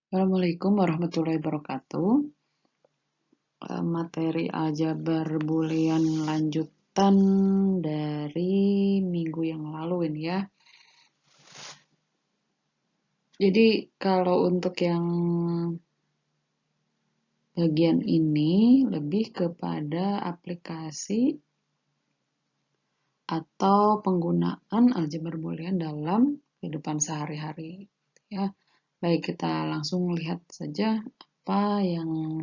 Assalamualaikum warahmatullahi wabarakatuh. Materi aljabar boolean lanjutan dari minggu yang lalu ini ya. Jadi kalau untuk yang bagian ini lebih kepada aplikasi atau penggunaan aljabar boolean dalam kehidupan sehari-hari ya. Baik, kita langsung lihat saja apa yang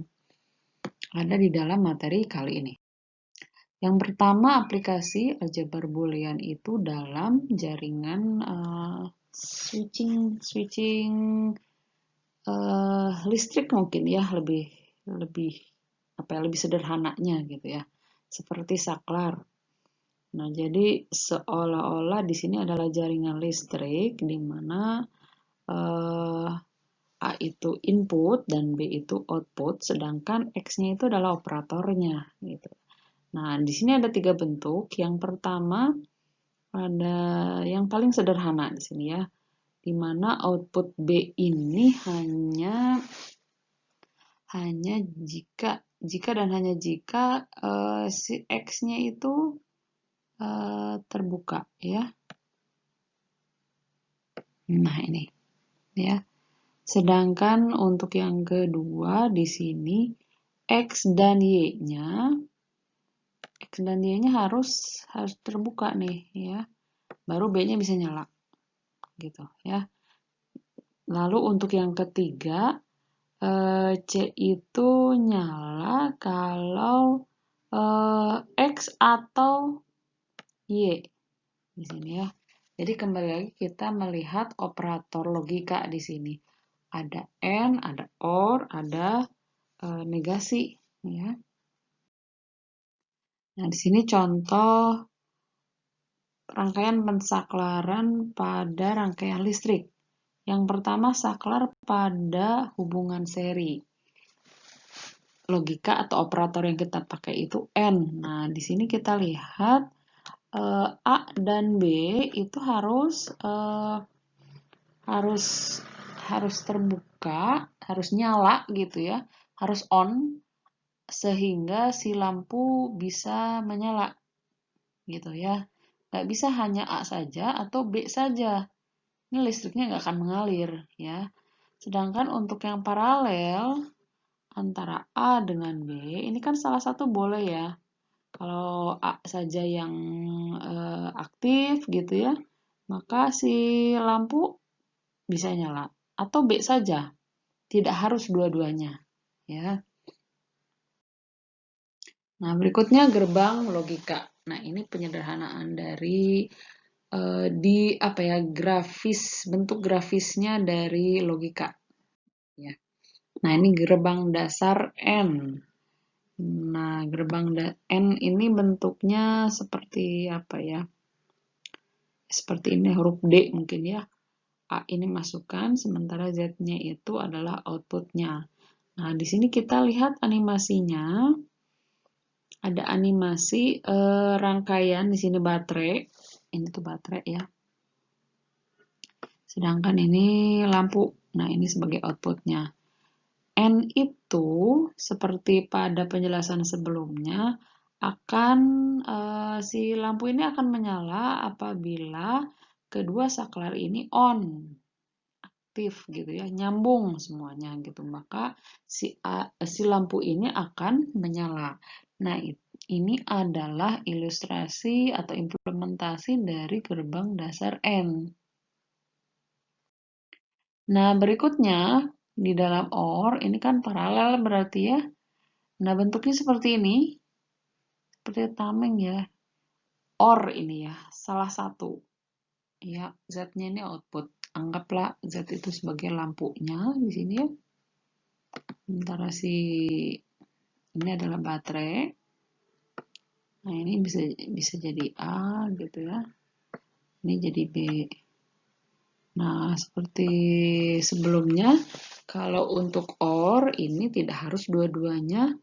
ada di dalam materi kali ini. Yang pertama, aplikasi aljabar boolean itu dalam jaringan switching listrik mungkin ya, lebih lebih sederhananya gitu ya, seperti saklar. Nah, jadi seolah-olah di sini adalah jaringan listrik di mana A itu input dan B itu output, sedangkan X-nya itu adalah operatornya gitu. Nah, di sini ada 3 bentuk. Yang pertama ada yang paling sederhana di sini ya, di mana output B ini hanya jika dan hanya jika si X-nya itu terbuka ya. Nah, ini ya. Sedangkan untuk yang kedua di sini X dan Y-nya harus terbuka nih ya. Baru B-nya bisa nyala gitu ya. Lalu untuk yang ketiga C itu nyala kalau X atau Y di sini ya. Jadi kembali lagi kita melihat operator logika di sini. Ada AND, ada OR, ada negasi ya. Nah, di sini contoh rangkaian pensaklaran pada rangkaian listrik. Yang pertama saklar pada hubungan seri. Logika atau operator yang kita pakai itu AND. Nah, di sini kita lihat A dan B itu harus terbuka, harus nyala gitu ya, harus on sehingga si lampu bisa menyala gitu ya. Nggak bisa hanya A saja atau B saja. Ini listriknya nggak akan mengalir ya. Sedangkan untuk yang paralel antara A dengan B, ini kan salah satu boleh ya. Kalau A saja yang aktif gitu ya, maka si lampu bisa nyala. Atau B saja, tidak harus dua-duanya ya. Nah, berikutnya gerbang logika. Nah, ini penyederhanaan dari bentuk grafisnya dari logika ya. Nah, ini gerbang dasar N. Nah, gerbang N ini bentuknya seperti apa ya? Seperti ini huruf D mungkin ya. A ini masukkan, sementara Z-nya itu adalah outputnya. Nah, di sini kita lihat animasinya. Ada animasi rangkaian di sini baterai. Ini tuh baterai ya. Sedangkan ini lampu. Nah, ini sebagai outputnya. N itu seperti pada penjelasan sebelumnya si lampu ini akan menyala apabila kedua saklar ini on, aktif gitu ya, nyambung semuanya gitu. Maka si lampu ini akan menyala. Nah, ini adalah ilustrasi atau implementasi dari gerbang dasar N. Nah, berikutnya di dalam OR ini kan paralel berarti ya. Nah, bentuknya seperti ini. Seperti tameng ya. OR ini ya, salah satu. Ya, Z-nya ini output. Anggaplah Z itu sebagai lampunya di sini ya. Sementara ini adalah baterai. Nah, ini bisa jadi A gitu ya. Ini jadi B. Nah, seperti sebelumnya, kalau untuk OR ini tidak harus dua-duanya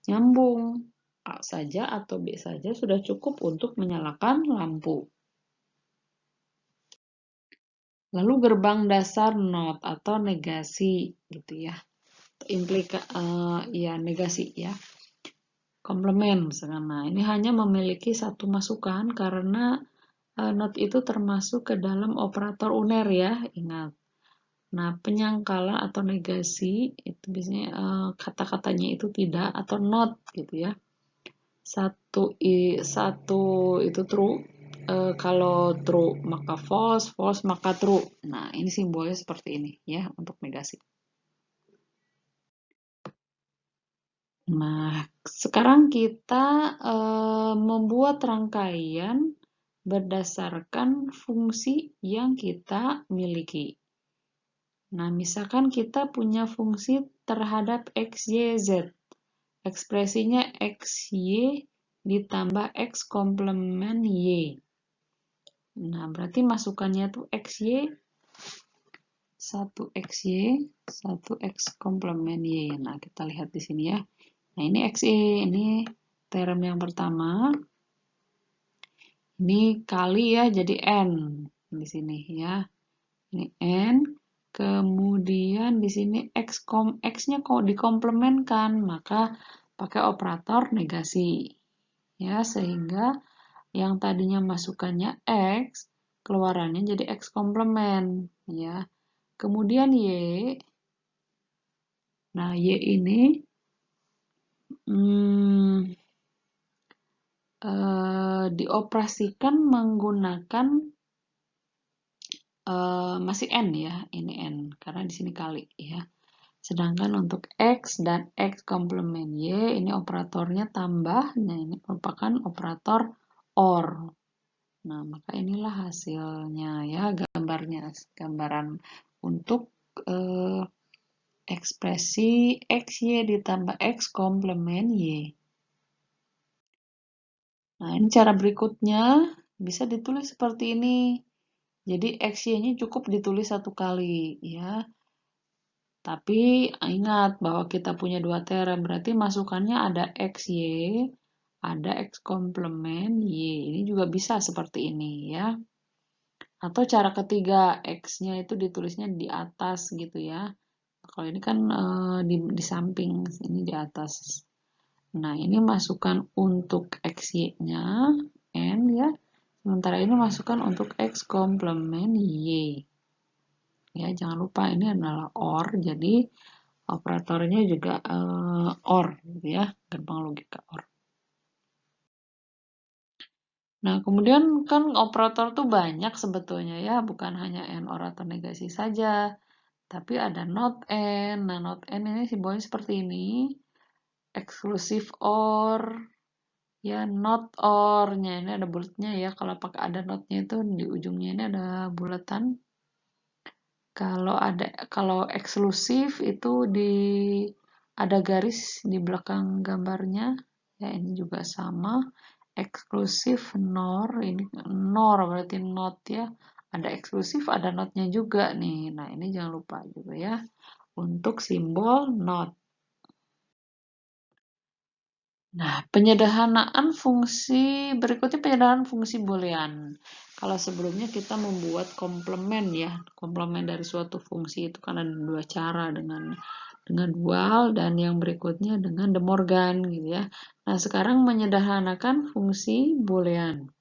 nyambung. A saja atau B saja sudah cukup untuk menyalakan lampu. Lalu gerbang dasar not atau negasi gitu ya. Ya negasi ya. Komplement misalkan. Nah, ini hanya memiliki satu masukan karena not itu termasuk ke dalam operator uner ya, ingat. Nah, penyangkalan atau negasi itu biasanya kata-katanya itu tidak atau not gitu ya. Satu itu true. Kalau true maka false, false maka true. Nah, ini simbolnya seperti ini ya untuk negasi. Nah, sekarang kita membuat rangkaian berdasarkan fungsi yang kita miliki. Nah, misalkan kita punya fungsi terhadap X, Y, Z. Ekspresinya X, Y ditambah X komplement Y. Nah, berarti masukannya tuh X, Y, 1 X, Y, 1 X komplement Y. Nah, kita lihat di sini ya. Nah, ini X, Y, ini term yang pertama. Ini kali ya, jadi N di sini ya. Ini N. Kemudian di sini X-nya kok dikomplementkan, maka pakai operator negasi. Ya, sehingga yang tadinya masukannya X, keluarannya jadi X komplement. Ya. Kemudian Y. Nah, Y ini dioperasikan menggunakan masih N ya, ini N, karena di sini kali ya. Sedangkan untuk X dan X komplement Y, ini operatornya tambah, nah ini merupakan operator OR. Nah, maka inilah hasilnya ya, gambaran untuk ekspresi XY ditambah X komplement Y. Nah, ini cara berikutnya, bisa ditulis seperti ini. Jadi XY-nya cukup ditulis satu kali ya. Tapi ingat bahwa kita punya dua term, berarti masukannya ada XY, ada X komplement Y. Ini juga bisa seperti ini ya. Atau cara ketiga, X-nya itu ditulisnya di atas gitu ya. Kalau ini kan di samping, ini di atas. Nah, ini masukan untuk XY-nya, N ya. Sementara ini masukan untuk X komplement Y. Ya, jangan lupa ini adalah OR, jadi operatornya juga OR, gitu ya, gerbang logika OR. Nah, kemudian kan operator tuh banyak sebetulnya ya, bukan hanya AND OR atau negasi saja, tapi ada not AND. Nah, not AND ini simbolnya seperti ini, eksklusif OR, ya not OR-nya ini ada bulatnya ya, kalau pakai ada not-nya itu di ujungnya ini ada bulatan. Kalau eksklusif itu ada garis di belakang gambarnya. Ya, ini juga sama. Eksklusif NOR, ini NOR berarti not ya. Ada eksklusif, ada notnya juga nih. Nah, ini jangan lupa juga ya. Untuk simbol not. Nah, penyederhanaan fungsi, berikutnya penyederhanaan fungsi boolean. Kalau sebelumnya kita membuat komplement ya, komplement dari suatu fungsi itu kan ada dua cara, dengan dual dan yang berikutnya dengan De Morgan gitu ya. Nah, sekarang menyederhanakan fungsi boolean.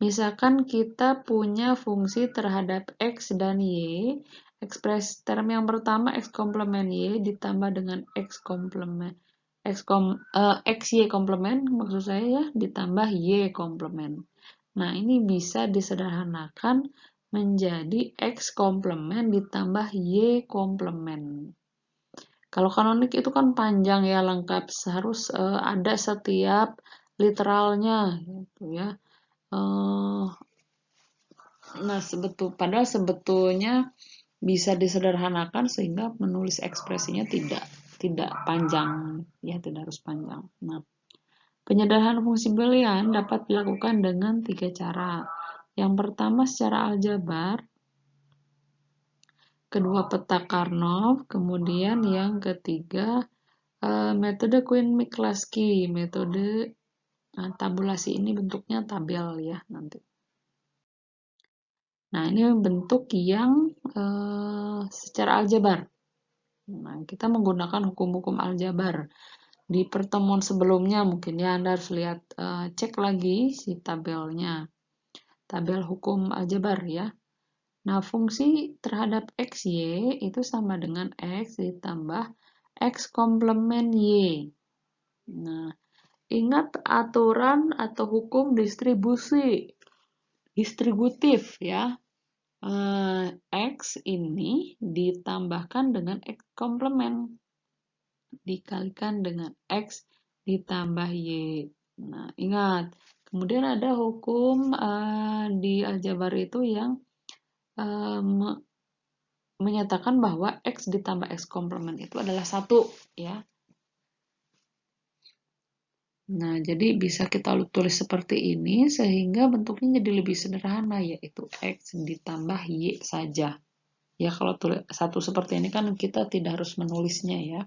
Misalkan kita punya fungsi terhadap X dan Y, ekspres term yang pertama X komplement Y ditambah dengan X komplement XY komplement maksud saya ya, ditambah Y komplement. Nah, ini bisa disederhanakan menjadi X komplement ditambah Y komplement. Kalau kanonik itu kan panjang ya, lengkap, harus ada setiap literalnya gitu ya. Nah, padahal sebetulnya bisa disederhanakan sehingga menulis ekspresinya tidak panjang ya, tidak harus panjang. Nah, penyederhanaan fungsi boolean dapat dilakukan dengan 3 cara. Yang pertama secara aljabar, kedua peta Karnoff, kemudian yang ketiga metode Quine-Miklaski, metode tabulasi ini bentuknya tabel ya nanti. Nah, ini bentuk yang secara aljabar. Nah, kita menggunakan hukum-hukum aljabar. Di pertemuan sebelumnya mungkin ya Anda harus lihat, cek lagi si tabelnya. Tabel hukum aljabar ya. Nah, fungsi terhadap X, Y itu sama dengan X ditambah X komplement Y. Nah, ingat aturan atau hukum distributif ya. X ini ditambahkan dengan X komplement. Dikalikan dengan X ditambah Y. Nah, ingat. Kemudian ada hukum di aljabar itu yang menyatakan bahwa X ditambah X komplement itu adalah 1. Ya. Nah, jadi bisa kita tulis seperti ini sehingga bentuknya jadi lebih sederhana, yaitu X ditambah Y saja. Ya, kalau tulis satu seperti ini kan kita tidak harus menulisnya ya.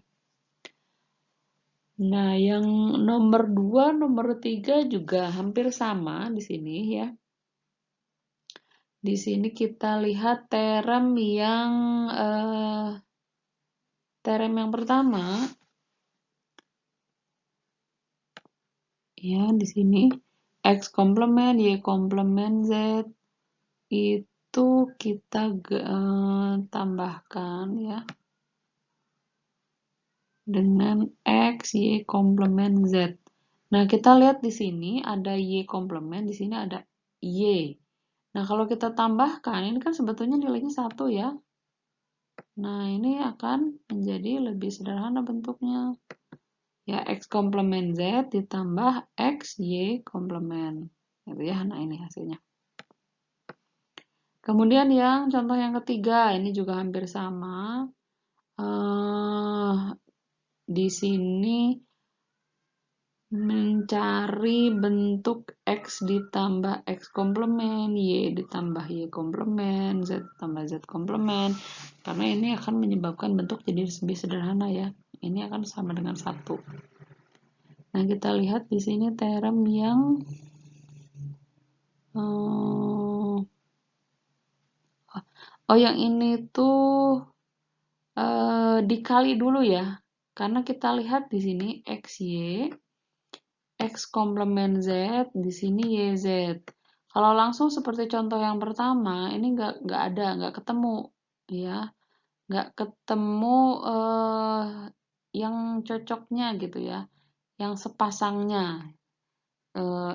Nah, yang nomor 2, nomor 3 juga hampir sama di sini ya. Di sini kita lihat terem yang pertama ya, di sini X komplement, Y komplement Z itu kita tambahkan ya dengan X, Y komplement Z. Nah, kita lihat di sini ada Y komplement, di sini ada Y. Nah, kalau kita tambahkan, ini kan sebetulnya nilainya 1 ya. Nah, ini akan menjadi lebih sederhana bentuknya. Ya, X komplement Z ditambah X, Y komplement. Gitu ya, nah ini hasilnya. Kemudian yang contoh yang ketiga, ini juga hampir sama. Di sini mencari bentuk X ditambah X komplement, Y ditambah Y komplement, Z ditambah Z komplement. Karena ini akan menyebabkan bentuk jadi lebih sederhana ya. Ini akan sama dengan 1. Nah, kita lihat di sini term yang yang ini tuh dikali dulu ya. Karena kita lihat di sini XY, X komplement Z, di sini YZ. Kalau langsung seperti contoh yang pertama, ini nggak ketemu, ya, nggak ketemu yang cocoknya gitu ya, yang sepasangnya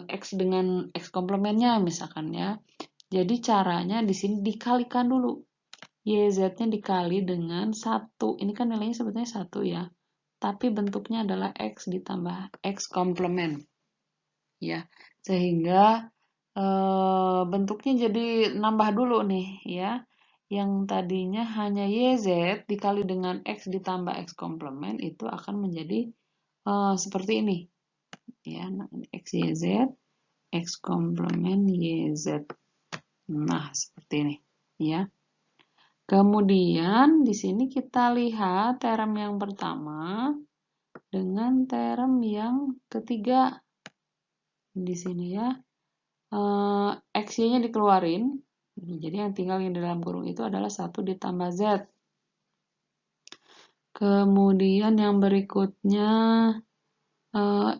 X dengan X komplementnya misalkan ya. Jadi caranya di sini dikalikan dulu, YZ-nya dikali dengan 1. Ini kan nilainya sebetulnya 1 ya. Tapi bentuknya adalah X ditambah X komplement. Ya, sehingga bentuknya jadi nambah dulu nih ya. Yang tadinya hanya YZ dikali dengan X ditambah X komplement itu akan menjadi seperti ini. Ya, nah, X YZ, X komplement YZ. Nah, seperti ini ya. Kemudian di sini kita lihat term yang pertama dengan term yang ketiga. Di sini ya, X-nya dikeluarin. Jadi yang tinggal yang di dalam kurung itu adalah 1 ditambah Z. Kemudian yang berikutnya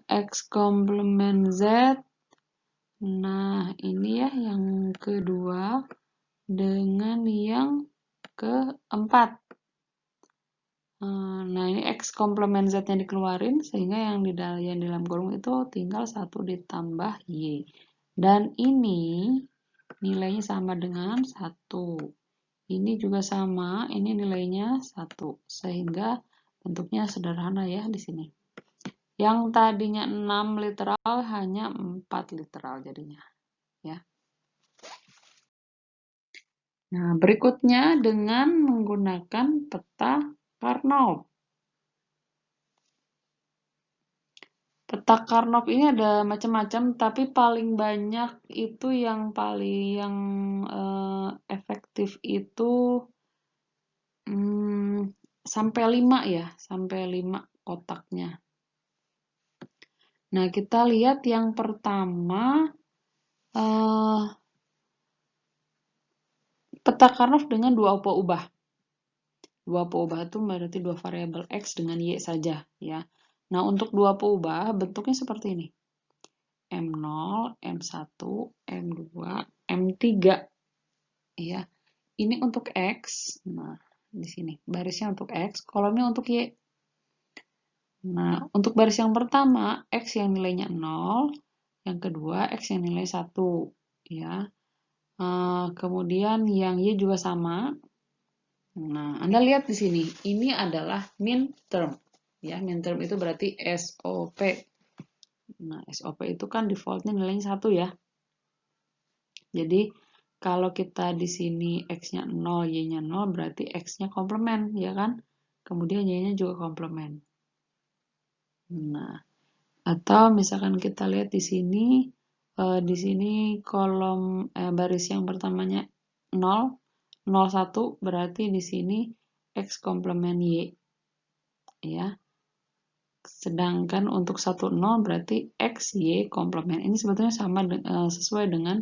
X komplement Z. Nah, ini ya yang kedua dengan yang keempat. Nah, ini X komplement Z-nya dikeluarin, sehingga yang di dalam kurung itu tinggal 1 ditambah Y. Dan ini nilainya sama dengan 1. Ini juga sama, ini nilainya 1. Sehingga bentuknya sederhana ya di sini. Yang tadinya 6 literal hanya 4 literal jadinya. Ya. Nah, berikutnya dengan menggunakan peta Karnaugh. Peta Karnaugh ini ada macam-macam, tapi paling banyak itu yang efektif itu sampai 5 ya, sampai 5 kotaknya. Nah, kita lihat yang pertama peta Karnaugh dengan dua ubah. Dua ubah itu berarti dua variabel X dengan Y saja, ya. Nah, untuk dua ubah bentuknya seperti ini. M0, M1, M2, M3. Ya. Ini untuk X. Nah, di sini barisnya untuk X, kolomnya untuk Y. Nah, untuk baris yang pertama, X yang nilainya 0, yang kedua X yang nilai 1, ya. Kemudian yang Y juga sama. Nah, Anda lihat di sini, ini adalah min term. Ya, min term itu berarti SOP. Nah, SOP itu kan defaultnya nilainya 1 ya. Jadi, kalau kita di sini X-nya 0, Y-nya 0, berarti X-nya komplement, ya kan? Kemudian Y-nya juga komplement. Nah, atau misalkan kita lihat di sini kolom baris yang pertamanya 0, 01, berarti di sini X komplement Y. Ya. Sedangkan untuk 10 berarti X, Y komplement. Ini sebetulnya sama sesuai dengan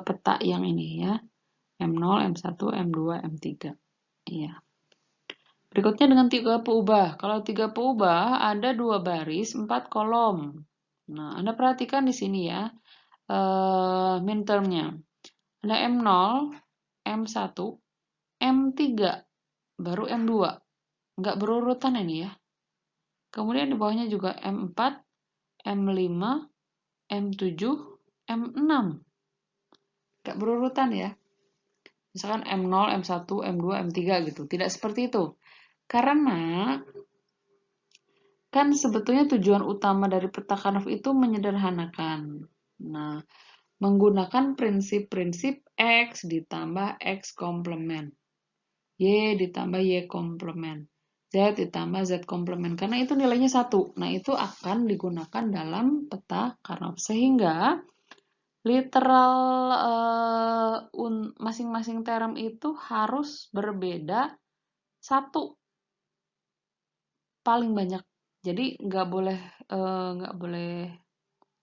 peta yang ini ya. M0, M1, M2, M3. Iya. Berikutnya dengan 3 ubah. Kalau 3 ubah ada 2 baris, 4 kolom. Nah, Anda perhatikan di sini ya. Min termnya. Ada M0, M1, M3, baru M2. Nggak berurutan ini ya. Kemudian di bawahnya juga M4, M5, M7, M6. Nggak berurutan ya. Misalkan M0, M1, M2, M3 gitu. Tidak seperti itu. Karena kan sebetulnya tujuan utama dari peta Karnaugh itu menyederhanakan. Nah, menggunakan prinsip-prinsip X ditambah X komplement. Y ditambah Y komplement. Z ditambah Z komplement. Karena itu nilainya 1. Nah, itu akan digunakan dalam peta Karnaugh. Sehingga literal masing-masing term itu harus berbeda 1 paling banyak. Jadi nggak boleh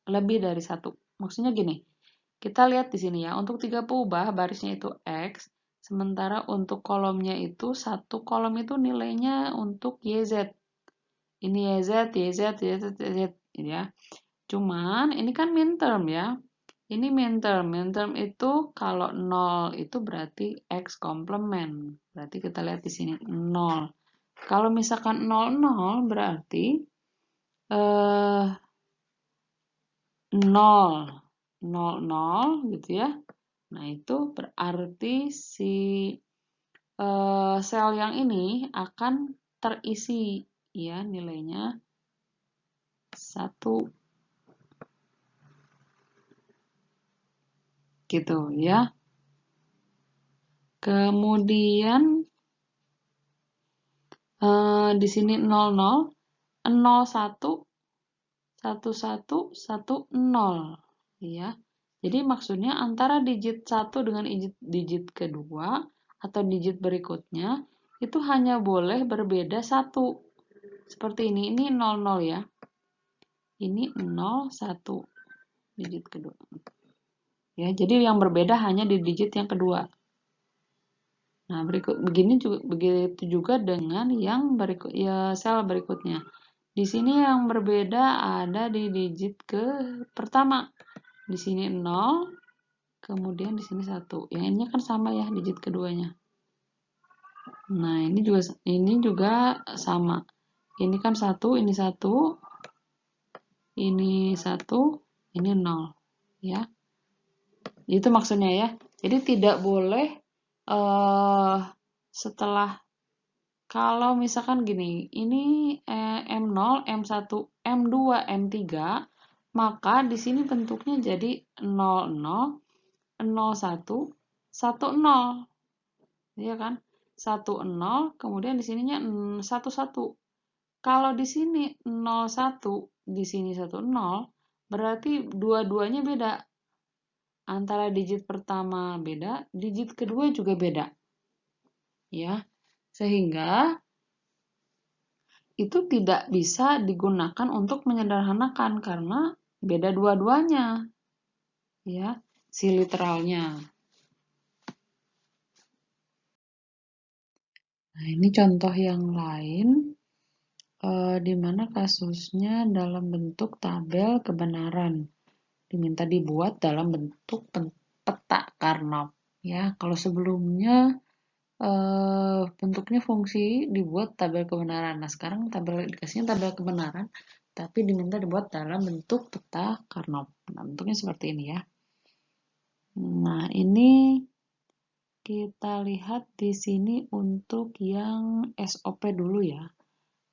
lebih dari 1. Maksudnya gini, kita lihat di sini ya, untuk 3 ubah barisnya itu X, sementara untuk kolomnya itu, satu kolom itu nilainya untuk YZ. Ini YZ, YZ, YZ, YZ, ya. Cuman ini kan min term ya. Ini min term. Min term itu kalau 0 itu berarti X komplement. Berarti kita lihat di sini 0. Kalau misalkan 00 berarti 0, 00 gitu ya. Nah, itu berarti si sel yang ini akan terisi ya nilainya 1 gitu ya. Kemudian di sini 00, 01, 11, 10 ya. Jadi maksudnya antara digit 1 dengan digit kedua atau digit berikutnya itu hanya boleh berbeda 1. Seperti ini 00 ya. Ini 01 digit kedua. Ya, jadi yang berbeda hanya di digit yang kedua. Nah, begitu juga dengan yang sel berikutnya. Di sini yang berbeda ada di digit ke pertama. Di sini 0, kemudian di sini 1. Yang ini kan sama ya digit keduanya. Nah, ini juga sama. Ini kan 1, ini 1. Ini 1, ini 0, ya. Itu maksudnya ya. Jadi tidak boleh setelah kalau misalkan gini, ini M0, M1, M2, M3, maka di sini bentuknya jadi 00, 01, 10. Ya kan? 10, kemudian di sininya 11. Kalau di sini 01, di sini 10, berarti dua-duanya beda. Antara digit pertama beda, digit kedua juga beda. Ya. Sehingga itu tidak bisa digunakan untuk menyederhanakan karena beda dua-duanya. Ya, si literalnya. Nah, ini contoh yang lain, di mana kasusnya dalam bentuk tabel kebenaran. Diminta dibuat dalam bentuk peta Karnaug. Ya, kalau sebelumnya bentuknya fungsi dibuat tabel kebenaran. Nah, sekarang dikasihnya tabel kebenaran, tapi diminta dibuat dalam bentuk peta Karnaug. Nah, bentuknya seperti ini ya. Nah, ini kita lihat di sini untuk yang SOP dulu ya.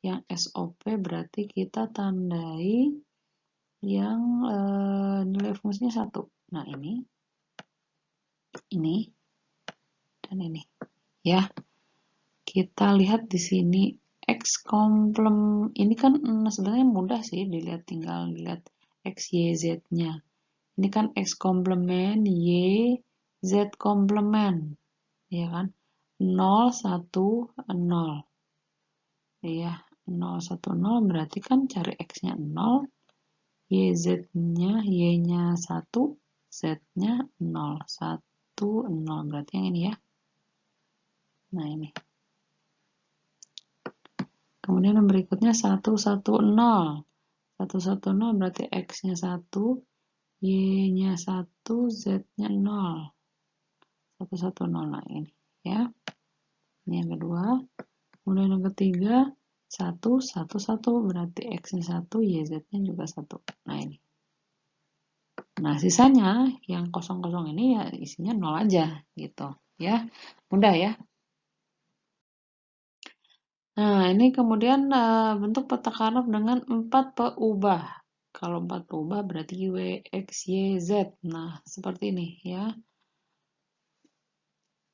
Yang SOP berarti kita tandai yang nilai fungsinya 1. Nah, ini, dan ini. Ya, kita lihat di sini X komplement. Ini kan sebenarnya mudah sih dilihat, tinggal lihat X, Y, Z-nya. Ini kan X komplement, Y, Z komplement. Ya kan? 0, 1, 0. Ya, 0, 1, 0 berarti kan cari X-nya 0, Y-Z-nya, Y-nya 1, Z-nya 0, 1, 0. Berarti yang ini ya. Nah, ini. Kemudian yang berikutnya 1, 1, 0. 1, 1, 0 berarti X-nya 1, Y-nya 1, Z-nya 0. 1, 1, 0. Nah, ini ya. Ini yang kedua. Kemudian yang ketiga, 1, 1, 1 berarti X-nya 1, Y-Z-nya juga 1. Nah, ini. Nah, sisanya yang kosong-kosong ini ya isinya 0 aja gitu ya. Mudah ya. Nah, ini kemudian bentuk peta Karnaug dengan 4 peubah. Kalau 4 peubah berarti W, X, Y, Z. Nah, seperti ini ya.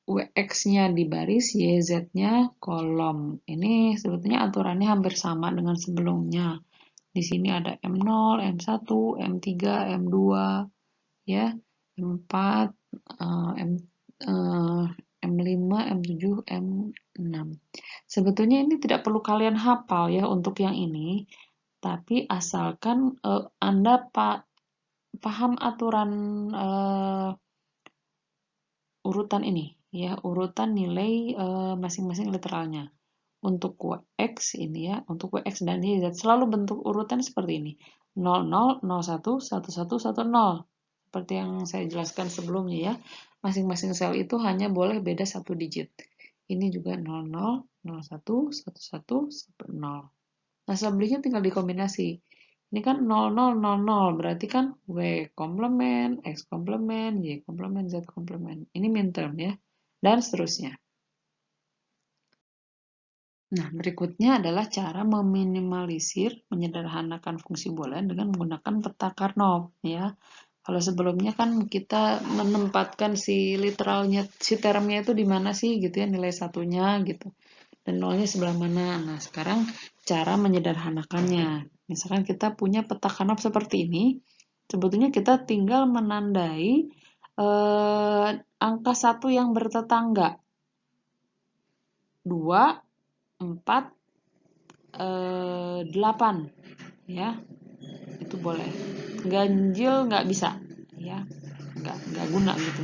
WX-nya di baris, YZ-nya kolom. Ini sebetulnya aturannya hampir sama dengan sebelumnya. Di sini ada M0, M1, M3, M2, ya, M4, M5, M7, M6. Sebetulnya ini tidak perlu kalian hafal ya untuk yang ini, tapi asalkan Anda paham aturan urutan ini, ya, urutan nilai masing-masing literalnya. Untuk WX ini ya, untuk WX dan YZ selalu bentuk urutan seperti ini. 00, 01, 11, 10. Seperti yang saya jelaskan sebelumnya ya. Masing-masing sel itu hanya boleh beda 1 digit. Ini juga 00, 01, 11, 10. Nah, selebihnya tinggal dikombinasi. Ini kan 0000, berarti kan W komplement, X komplement, Y komplement, Z komplement. Ini minterm ya, dan seterusnya. Nah, berikutnya adalah cara meminimalisir, menyederhanakan fungsi boolean dengan menggunakan peta Karnaug ya. Kalau sebelumnya kan kita menempatkan si literalnya, si termnya itu di mana sih gitu ya, nilai satunya gitu. Dan nolnya sebelah mana. Nah, sekarang cara menyederhanakannya. Misalkan kita punya peta Karnaug seperti ini, sebetulnya kita tinggal menandai angka 1 yang bertetangga. 2, 4, 8 ya, itu boleh. Ganjil nggak bisa ya, nggak guna gitu.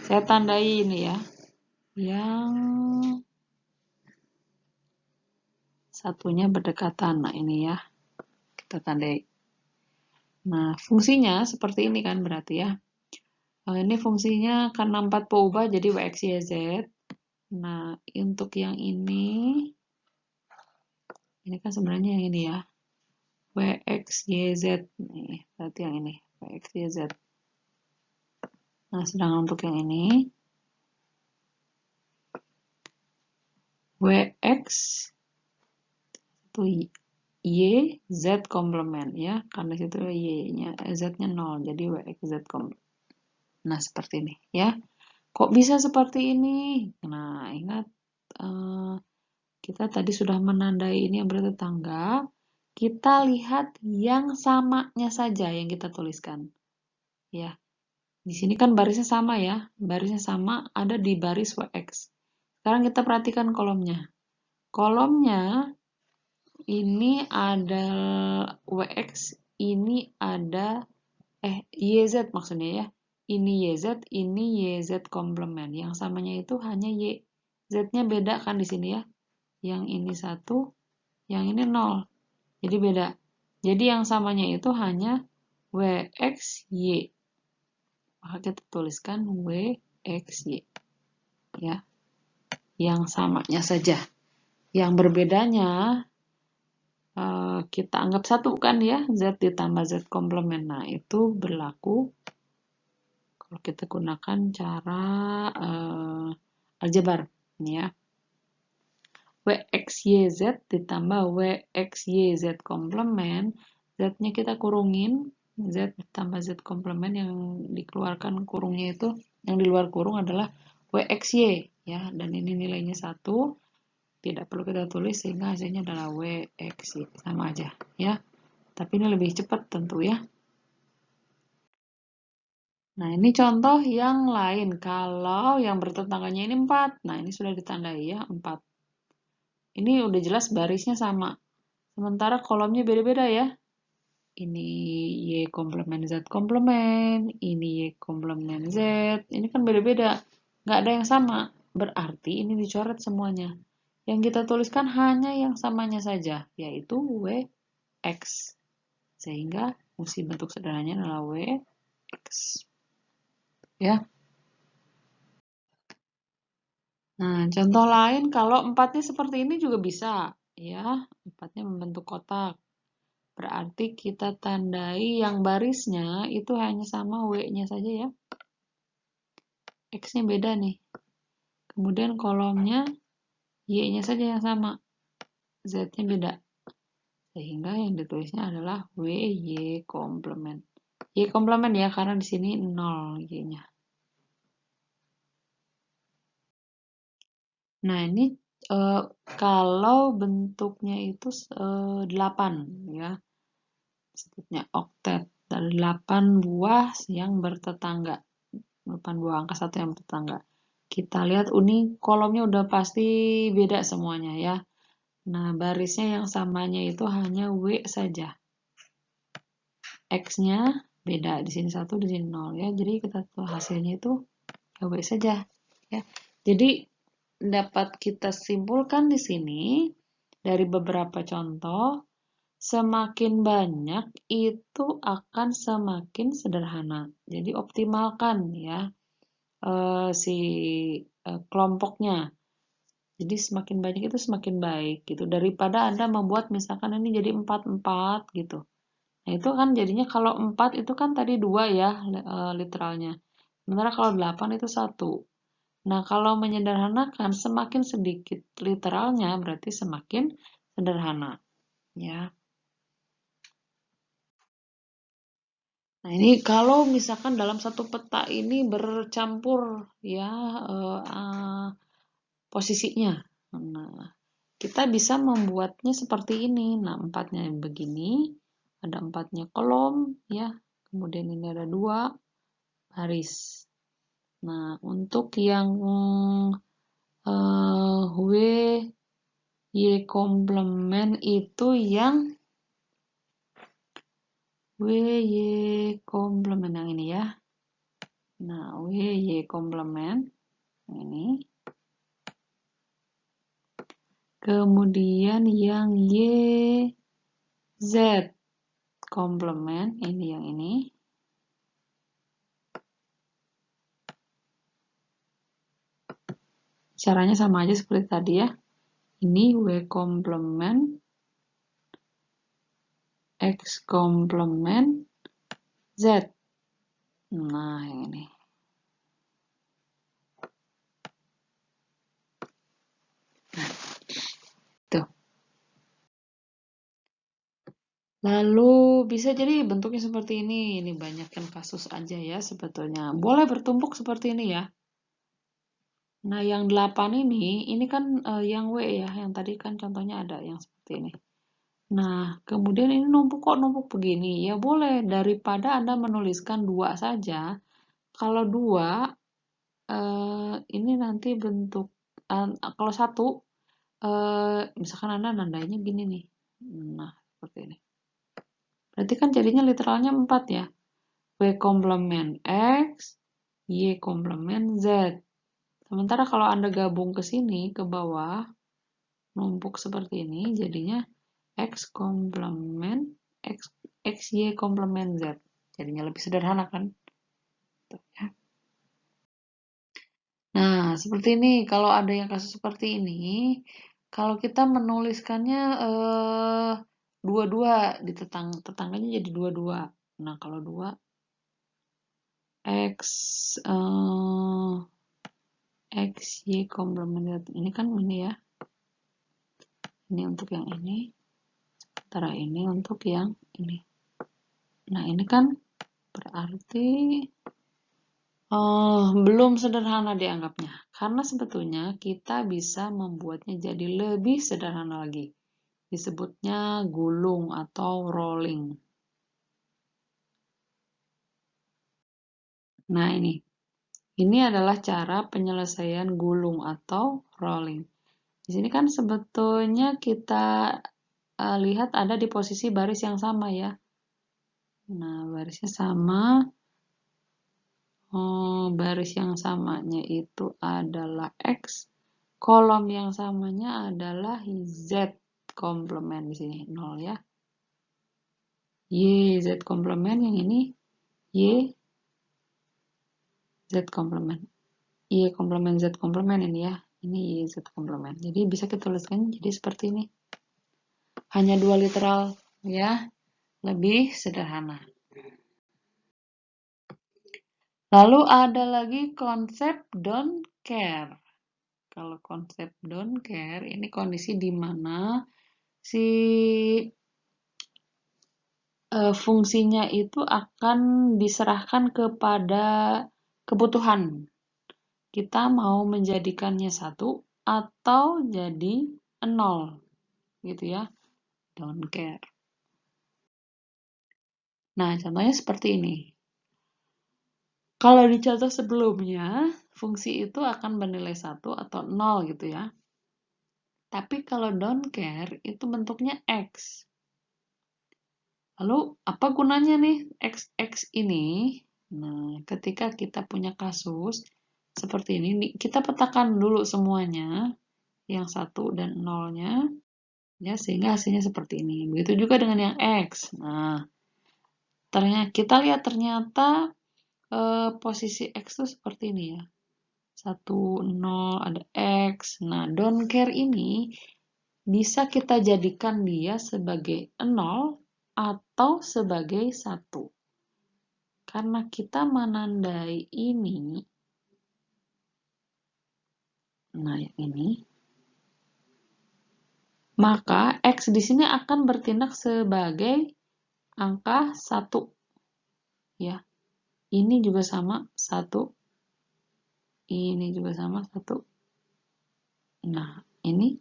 Saya tandai ini ya, yang satunya berdekatan. Nah, ini ya, kita tandai. Nah, fungsinya seperti ini kan berarti ya. Ini fungsinya karena 4 peubah jadi WX, Y, Z. Nah, untuk yang ini kan sebenarnya yang ini ya, WX, Y, Z. Nih, berarti yang ini, WX, Y, Z. Nah, sedangkan untuk yang ini, WX itu Y, Z komplement ya, karena situ Y-nya, Z-nya 0, jadi WX, Z komplement. Nah, seperti ini ya. Kok bisa seperti ini? Nah, ingat kita tadi sudah menandai ini yang bertetangga. Kita lihat yang samanya saja yang kita tuliskan. Ya. Di sini kan barisnya sama ya. Barisnya sama ada di baris WX. Sekarang kita perhatikan kolomnya. Kolomnya ini ada WX, ini ada YZ maksudnya ya. Ini YZ, ini YZ komplement. Yang samanya itu hanya Y. Z-nya beda kan di sini ya. Yang ini 1, yang ini 0. Jadi beda. Jadi yang samanya itu hanya WXY. Maka kita tuliskan WXY. Ya. Yang samanya saja. Yang berbedanya kita anggap 1 kan ya, Z ditambah Z komplement. Nah, itu berlaku kalau kita gunakan cara aljabar. Ini ya. WXYZ ditambah WXYZ komplement. Z-nya kita kurungin. Z ditambah Z komplement yang dikeluarkan kurungnya itu, yang di luar kurung adalah WXY. Ya, dan ini nilainya 1. Tidak perlu kita tulis sehingga hasilnya adalah WXY. Sama aja ya. Tapi ini lebih cepat tentu ya. Nah, ini contoh yang lain. Kalau yang bertetangganya ini 4. Nah, ini sudah ditandai ya, 4. Ini udah jelas barisnya sama. Sementara kolomnya beda-beda ya. Ini Y komplement Z komplement. Ini Y komplement Z. Ini kan beda-beda. Nggak ada yang sama. Berarti ini dicoret semuanya. Yang kita tuliskan hanya yang samanya saja, yaitu WX. Sehingga fungsi bentuk sederhananya adalah WX. Ya. Nah, contoh lain kalau 4-nya seperti ini juga bisa. Ya, 4-nya membentuk kotak. Berarti kita tandai yang barisnya itu hanya sama W-nya saja ya. X-nya beda nih. Kemudian kolomnya Y-nya saja yang sama. Z-nya beda. Sehingga yang ditulisnya adalah WY komplement. Y komplement ya, karena di sini 0 Y-nya. Nah, ini kalau bentuknya itu 8 ya. Sebutnya oktet. Dari 8 buah yang bertetangga. 8 buah angka 1 yang bertetangga. Kita lihat ini kolomnya udah pasti beda semuanya ya. Nah, barisnya yang samanya itu hanya W saja. X-nya beda, di sini 1, di sini 0 ya. Jadi kita tuh hasilnya itu ya W saja ya. Jadi dapat kita simpulkan di sini dari beberapa contoh, semakin banyak itu akan semakin sederhana. Jadi optimalkan ya si kelompoknya. Jadi semakin banyak itu semakin baik gitu. Daripada Anda membuat misalkan ini jadi 4-4 gitu. Nah, itu kan jadinya kalau 4 itu kan tadi 2 ya literalnya. Sementara kalau 8 itu 1. Nah, kalau menyederhanakan semakin sedikit literalnya berarti semakin sederhana. Ya. Nah, ini kalau misalkan dalam satu peta ini bercampur ya posisinya. Nah, kita bisa membuatnya seperti ini. Nah, 4-nya begini, ada 4-nya kolom ya. Kemudian ini ada 2 baris. Nah, untuk yang W Y komplement itu yang WY komplement yang ini ya. Nah, WY komplement ini. Kemudian yang YZ komplement ini yang ini. Caranya sama aja seperti tadi ya. Ini W komplement X komplement Z. Nah, yang ini. Tuh. Lalu bisa jadi bentuknya seperti ini. Ini banyakkan kasus aja ya sebetulnya. Boleh bertumpuk seperti ini ya. Nah, yang 8 ini kan yang W ya. Yang tadi kan contohnya ada yang seperti ini. Nah, kemudian ini numpuk begini. Ya boleh, daripada Anda menuliskan 2 saja. Kalau 2, ini nanti bentuk, kalau 1, misalkan Anda nandainya gini nih. Nah, seperti ini. Berarti kan jadinya literalnya 4 ya. W komplement X, Y komplement Z. Sementara kalau Anda gabung ke sini, ke bawah, numpuk seperti ini, jadinya X komplement XY komplement Z. Jadinya lebih sederhana kan? Nah, seperti ini. Kalau ada yang kasus seperti ini, kalau kita menuliskannya dua-dua di tetangganya jadi dua-dua. Nah, kalau 2 X X Y komplement ini kan ini ya. Ini untuk yang ini. Sementara ini untuk yang ini. Nah, ini kan berarti belum sederhana dianggapnya. Karena sebetulnya kita bisa membuatnya jadi lebih sederhana lagi. Disebutnya gulung atau rolling. Nah, ini adalah cara penyelesaian gulung atau rolling. Di sini kan sebetulnya kita lihat ada di posisi baris yang sama ya. Nah, barisnya sama. Baris yang samanya itu adalah X. Kolom yang samanya adalah Z komplement di sini 0 ya. Y Z komplement yang ini Y Z komplement. Y komplement Z komplement ini ya. Ini Y Z komplement. Jadi bisa kita tuliskan jadi seperti ini. Hanya 2 literal ya. Lebih sederhana. Lalu ada lagi konsep don't care. Kalau konsep don't care ini kondisi di mana si fungsinya itu akan diserahkan kepada kebutuhan. Kita mau menjadikannya 1 atau jadi 0, gitu ya. Don't care. Nah, contohnya seperti ini. Kalau di contoh sebelumnya, fungsi itu akan bernilai 1 atau 0 gitu ya. Tapi kalau don't care, itu bentuknya X. Lalu, apa gunanya nih X ini? Nah, ketika kita punya kasus seperti ini, kita petakan dulu semuanya, yang 1 dan 0-nya, ya, sehingga hasilnya seperti ini. Begitu juga dengan yang X. Nah, kita lihat ternyata posisi X itu seperti ini ya. 1, 0, ada X. Nah, don't care ini bisa kita jadikan dia sebagai 0 atau sebagai 1. Karena kita menandai ini, nah ini, maka X di sini akan bertindak sebagai angka 1. Ya, ini juga sama 1. Ini juga sama 1. Nah, ini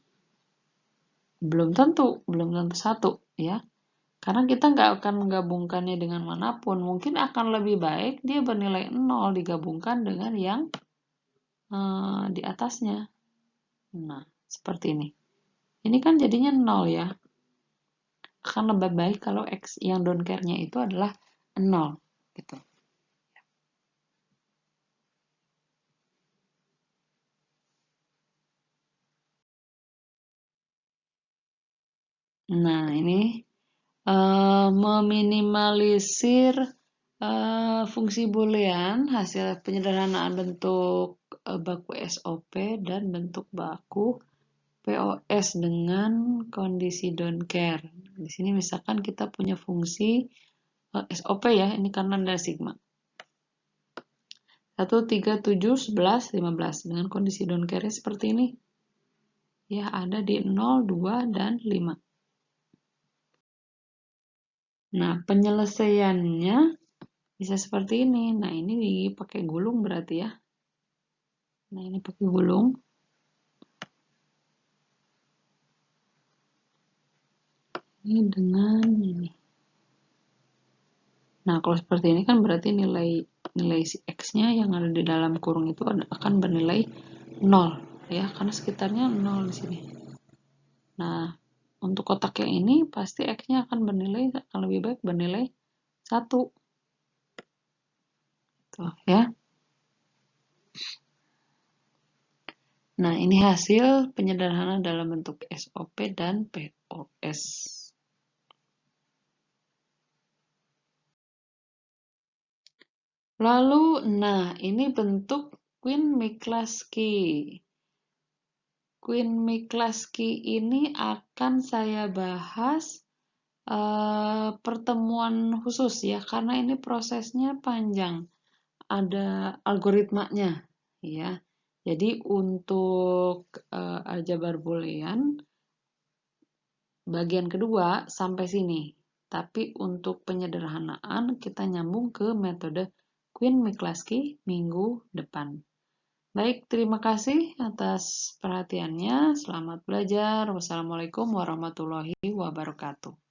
belum tentu 1 ya. Karena kita nggak akan menggabungkannya dengan manapun. Mungkin akan lebih baik dia bernilai 0 digabungkan dengan yang di atasnya. Nah, seperti ini. Ini kan jadinya 0 ya. Akan lebih baik kalau X yang don't care-nya itu adalah 0. Gitu. Nah, ini meminimalisir fungsi boolean hasil penyederhanaan bentuk baku SOP dan bentuk baku POS dengan kondisi don't care. Di sini misalkan kita punya fungsi SOP ya, ini karena ada sigma. 1, 3, 7, 11, 15 dengan kondisi don't care seperti ini. Ya, ada di 0, 2, dan 5. Nah, penyelesaiannya bisa seperti ini. Nah, ini dipakai gulung berarti ya. Nah, ini pakai gulung. Ini dengan ini. Nah, kalau seperti ini kan berarti nilai si X-nya yang ada di dalam kurung itu akan bernilai 0 ya, karena sekitarnya 0 di sini. Nah, untuk kotak yang ini pasti X-nya akan lebih baik bernilai 1. Tuh ya. Nah, ini hasil penyederhanaan dalam bentuk SOP dan POS. Lalu, nah ini bentuk Quine-Miklaski. Quine-Miklaski ini akan saya bahas pertemuan khusus ya, karena ini prosesnya panjang. Ada algoritmanya ya. Jadi untuk aljabar boolean bagian kedua sampai sini. Tapi untuk penyederhanaan kita nyambung ke metode Quine-Miklaski minggu depan. Baik, terima kasih atas perhatiannya. Selamat belajar. Wassalamualaikum warahmatullahi wabarakatuh.